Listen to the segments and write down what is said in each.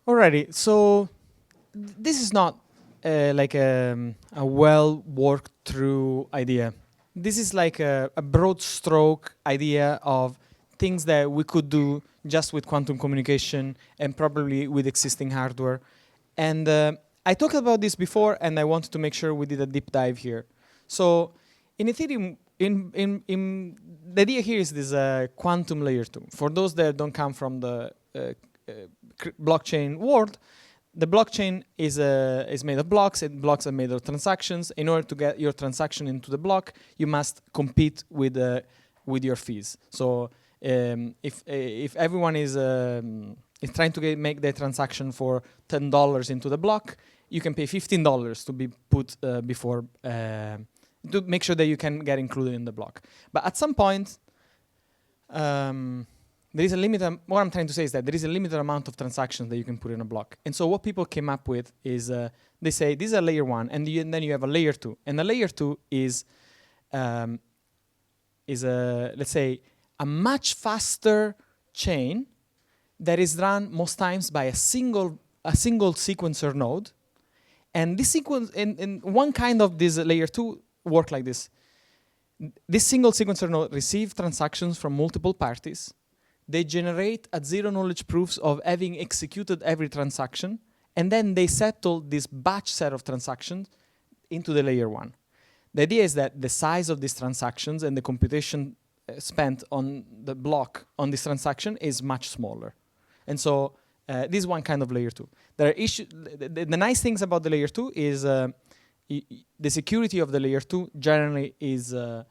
Alrighty, so this is not like a well worked through idea. This is like a broad stroke idea of things that we could do just with quantum communication and probably with existing hardware. And I talked about this before, and I wanted to make sure we did a deep dive here. So in Ethereum, the idea here is this quantum layer 2. For those that don't come from the blockchain world, the blockchain is made of blocks, and blocks are made of transactions. In order to get your transaction into the block, you must compete with your fees. So if everyone is trying to make their transaction for $10 into the block, you can pay $15 to be put before to make sure that you can get included in the block. But at some point, there is a limit. What I'm trying to say is that there is a limited amount of transactions that you can put in a block. And so what people came up with is they say this is a layer 1, and then you have a layer 2. And the layer 2 is let's say a much faster chain that is run most times by a single sequencer node. And this sequence, and one kind of this layer 2 work like this. This single sequencer node receives transactions from multiple parties. They generate at zero knowledge proofs of having executed every transaction, and then they settle this batch set of transactions into the layer 1. The idea is that the size of these transactions and the computation spent on the block on this transaction is much smaller. And so this is one kind of layer 2. There are the nice things about the layer 2 is the security of the layer 2 generally is the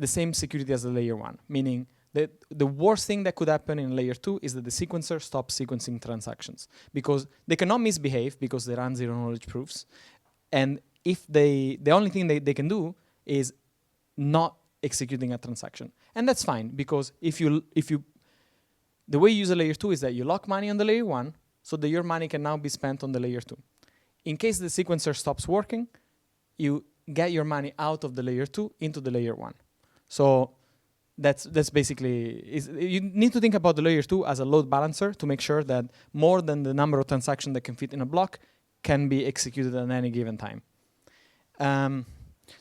same security as the layer 1, meaning the worst thing that could happen in layer 2 is that the sequencer stops sequencing transactions, because they cannot misbehave because they run zero knowledge proofs. And if the only thing they can do is not executing a transaction. And that's fine, because if you the way you use a layer 2 is that you lock money on the layer 1 so that your money can now be spent on the layer 2. In case the sequencer stops working, you get your money out of the layer 2 into the layer 1. So that's basically, you need to think about the layer 2 as a load balancer to make sure that more than the number of transactions that can fit in a block can be executed at any given time.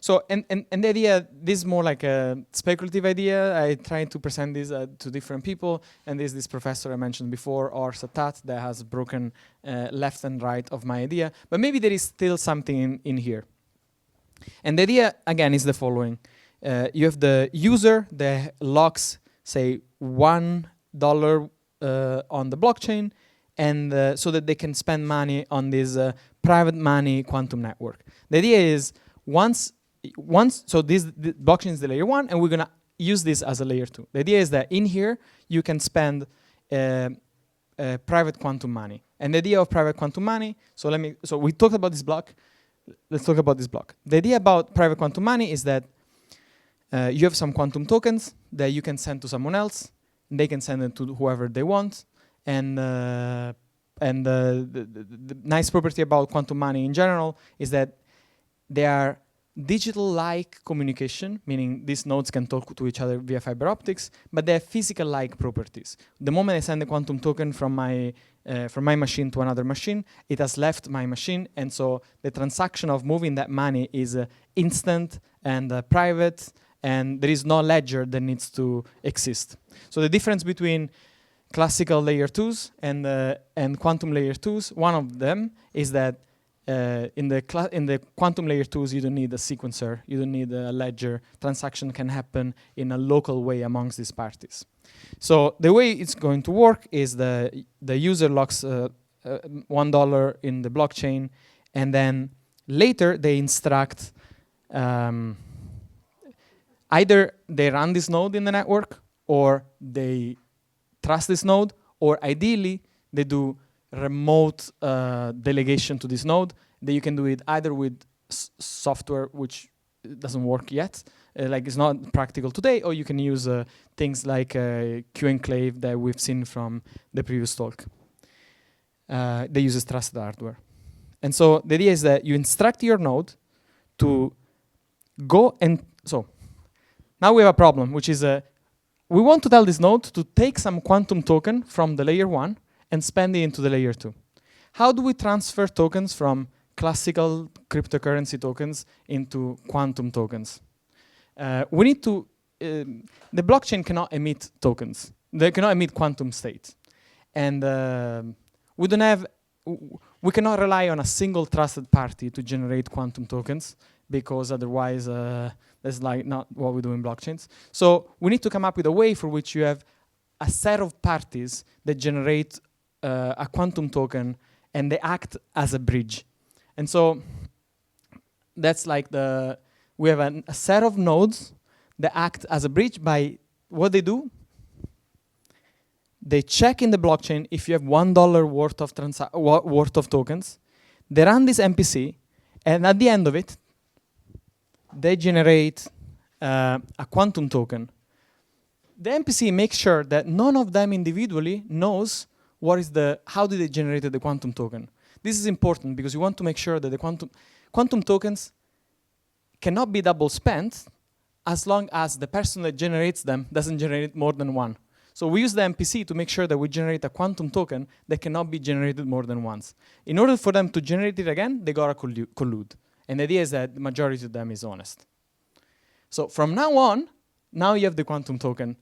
So the idea, this is more like a speculative idea. I tried to present this to different people, and there's this professor I mentioned before, or Satat, that has broken left and right of my idea. But maybe there is still something in here. And the idea, again, is the following. You have the user that locks, say, $1 on the blockchain, and so that they can spend money on this private money quantum network. The idea is so the blockchain is the layer 1, and we're gonna use this as a layer 2. The idea is that in here you can spend private quantum money. And the idea of private quantum money, so we talked about this block. Let's talk about this block. The idea about private quantum money is that you have some quantum tokens that you can send to someone else, and they can send them to whoever they want. And the nice property about quantum money in general is that they are digital-like communication, meaning these nodes can talk to each other via fiber optics, but they have physical-like properties. The moment I send a quantum token from my machine to another machine, it has left my machine, and so the transaction of moving that money is instant and private, and there is no ledger that needs to exist. So the difference between classical layer 2s and quantum layer 2s, one of them is that in the quantum layer 2s, you don't need a sequencer, you don't need a ledger. Transaction can happen in a local way amongst these parties. So the way it's going to work is the user locks $1 in the blockchain, and then later they instruct either they run this node in the network, or they trust this node, or ideally they do remote delegation to this node. That you can do it either with software, which doesn't work yet, like it's not practical today, or you can use things like Q-enclave that we've seen from the previous talk. That uses trusted hardware. And so the idea is that you instruct your node to go, and so now we have a problem, which is we want to tell this node to take some quantum token from the layer 1 and spend it into the layer 2. how do we transfer tokens from classical cryptocurrency tokens into quantum tokens? We need to, the blockchain cannot emit tokens. They cannot emit quantum state. And we don't have, we cannot rely on a single trusted party to generate quantum tokens, because otherwise that's like not what we do in blockchains. So we need to come up with a way for which you have a set of parties that generate a quantum token, and they act as a bridge. And so that's like we have a set of nodes that act as a bridge by what they do. They check in the blockchain if you have $1 worth of tokens. They run this MPC, and at the end of it, they generate a quantum token. The MPC makes sure that none of them individually knows how did they generate the quantum token. This is important because you want to make sure that the quantum tokens cannot be double spent as long as the person that generates them doesn't generate more than one. So we use the MPC to make sure that we generate a quantum token that cannot be generated more than once. In order for them to generate it again, they gotta collude. And the idea is that the majority of them is honest. So from now on, now you have the quantum token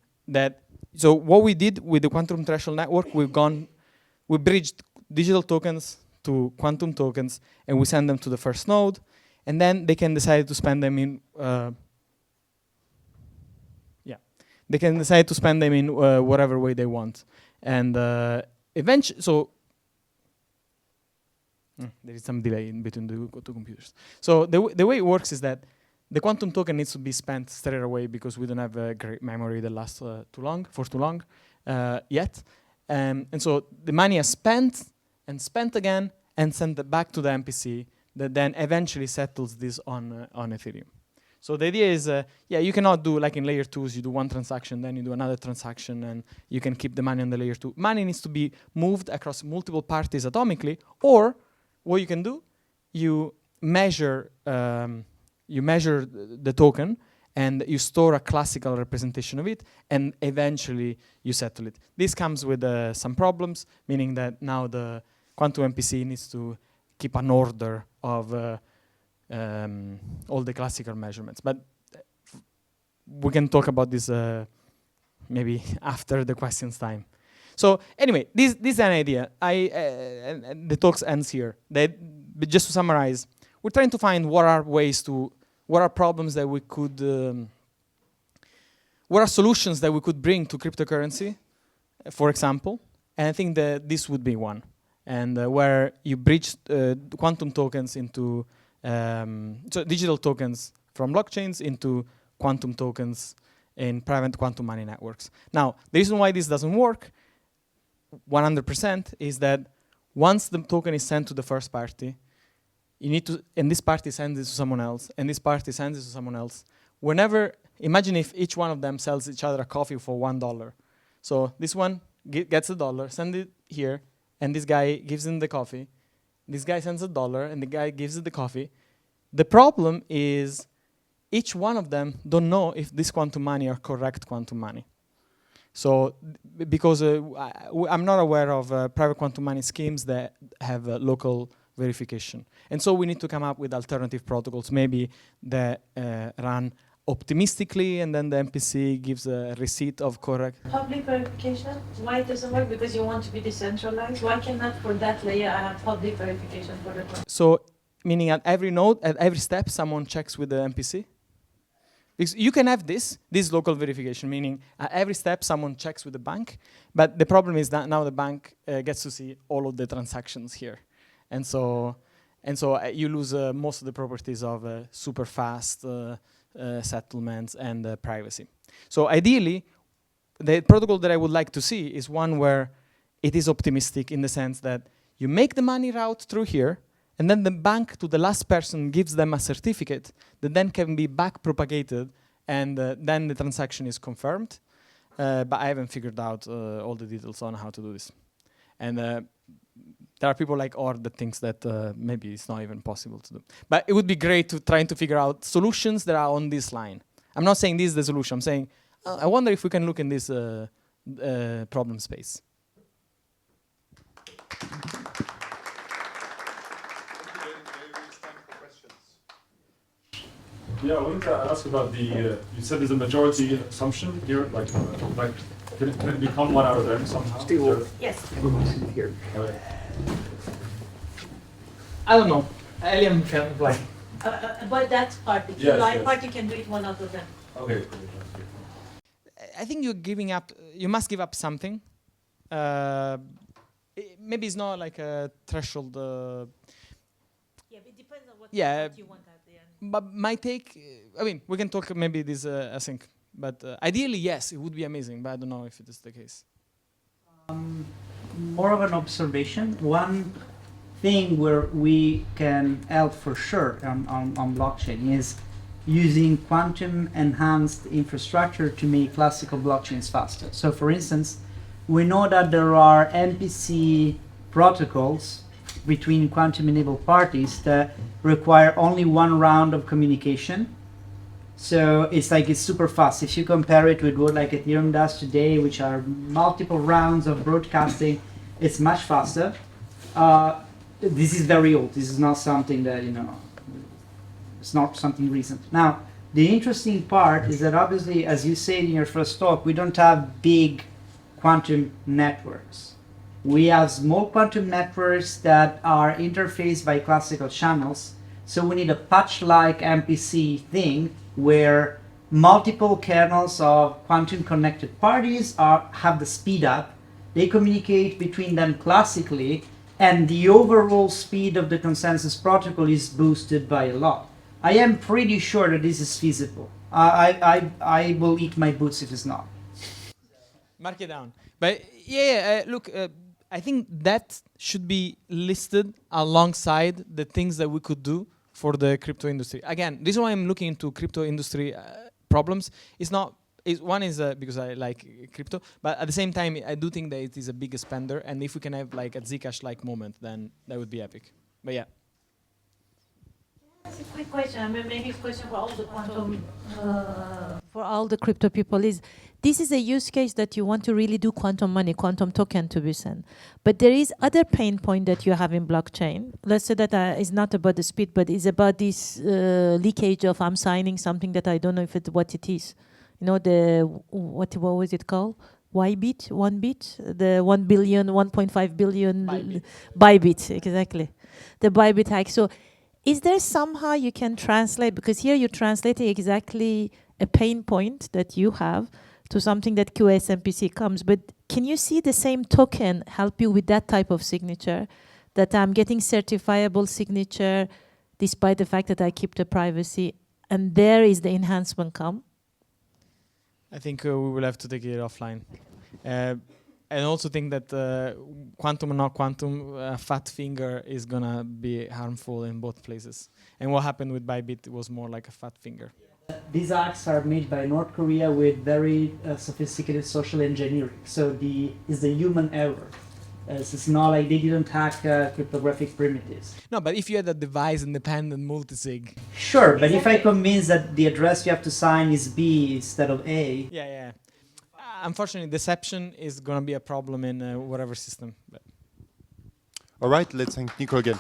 so what we did with the quantum threshold network, we bridged digital tokens to quantum tokens, and we send them to the first node, and then they can decide to spend them in, they can decide to spend them in whatever way they want. And eventually, so there is some delay in between the two computers. So the way it works is that the quantum token needs to be spent straight away because we don't have a great memory that lasts for too long yet. And so the money is spent and spent again and sent back to the MPC that then eventually settles this on Ethereum. So the idea is, you cannot do like in layer 2s, you do one transaction, then you do another transaction, and you can keep the money on the layer 2. Money needs to be moved across multiple parties atomically, or what you can do, you measure the token, and you store a classical representation of it, and eventually you settle it. This comes with some problems, meaning that now the quantum MPC needs to keep an order of all the classical measurements. But we can talk about this maybe after the questions time. So anyway, this is an idea. The talk ends here. But just to summarize, we're trying to find what are problems that we could, what are solutions that we could bring to cryptocurrency, for example. And I think that this would be one. And where you bridge quantum tokens into, so digital tokens from blockchains into quantum tokens in private quantum money networks. Now, the reason why this doesn't work 100% is that once the token is sent to the first party, you need to, and this party sends it to someone else, and this party sends it to someone else. Imagine if each one of them sells each other a coffee for $1. So this one gets $1, send it here, and this guy gives him the coffee. This guy sends $1, and the guy gives it the coffee. The problem is each one of them don't know if this quantum money are correct quantum money. So, because I'm not aware of private quantum money schemes that have local verification. And so we need to come up with alternative protocols, maybe that run optimistically, and then the MPC gives a receipt of correct. Public verification, why it doesn't work? Because you want to be decentralized. Why cannot for that layer I have public verification for the quantum? So, meaning at every node, at every step, someone checks with the MPC? Because you can have this local verification, meaning at every step someone checks with the bank, but the problem is that now the bank gets to see all of the transactions here. And so you lose most of the properties of super fast settlements and privacy. So ideally, the protocol that I would like to see is one where it is optimistic in the sense that you make the money route through here, and then the bank to the last person gives them a certificate that then can be back propagated, and then the transaction is confirmed. But I haven't figured out all the details on how to do this. And there are people like Or that thinks that maybe it's not even possible to do. But it would be great to try to figure out solutions that are on this line. I'm not saying this is the solution. I'm saying, I wonder if we can look in this problem space. Yeah, I wanted to ask about the, you said there's a majority assumption here, can it become one out of n somehow? Yes. Okay. I don't know. Alien can like. But that part, the Yes, line yes. part, you can do it one out of them. Okay. I think you're giving up. You must give up something. Maybe it's not like a threshold. Yeah, but it depends on what, Yeah. what you want at the end. But my take. I mean, we can talk maybe this async. But ideally, yes, it would be amazing. But I don't know if it is the case. More of an observation. One thing where we can help for sure on blockchain is using quantum enhanced infrastructure to make classical blockchains faster. So for instance, we know that there are MPC protocols between quantum enabled parties that require only one round of communication. So it's super fast. If you compare it with what like Ethereum does today, which are multiple rounds of broadcasting, it's much faster. This is very old. This is not something that, it's not something recent. Now, the interesting part is that obviously, as you said in your first talk, we don't have big quantum networks. We have small quantum networks that are interfaced by classical channels. So we need a patch-like MPC thing where multiple kernels of quantum connected parties have the speed up. They communicate between them classically, and the overall speed of the consensus protocol is boosted by a lot. I am pretty sure that this is feasible. I will eat my boots if it's not. Mark it down. But look, I think that should be listed alongside the things that we could do for the crypto industry. Again, this is why I'm looking into crypto industry problems. One is because I like crypto, but at the same time, I do think that it is a big spender, and if we can have like a Zcash-like moment, then that would be epic. But yeah. That's a quick question. I mean, maybe a question for all the quantum, for all the crypto people is, this is a use case that you want to really do quantum money, quantum token to be sent. But there is other pain point that you have in blockchain. Let's say that it's not about the speed, but it's about this leakage of I'm signing something that I don't know what it is. What was it called? Bybit, 1 bit, the 1 billion, 1.5 billion Bybit, exactly. The Bybit hack. So is there somehow you can translate, because here you're translating exactly a pain point that you have to something that QSMPC comes, but can you see the same token help you with that type of signature, that I'm getting certifiable signature despite the fact that I keep the privacy, and there is the enhancement come? I think we will have to take it offline. I also think that quantum or not quantum, fat finger is gonna be harmful in both places. And what happened with Bybit was more like a fat finger. These hacks are made by North Korea with very sophisticated social engineering. So it's the human error. It's not like they didn't hack cryptographic primitives. No, but if you had a device-independent multisig. Sure, but if I convince that the address you have to sign is B instead of A. Yeah. Unfortunately, deception is going to be a problem in whatever system. But. All right, let's thank Nico again.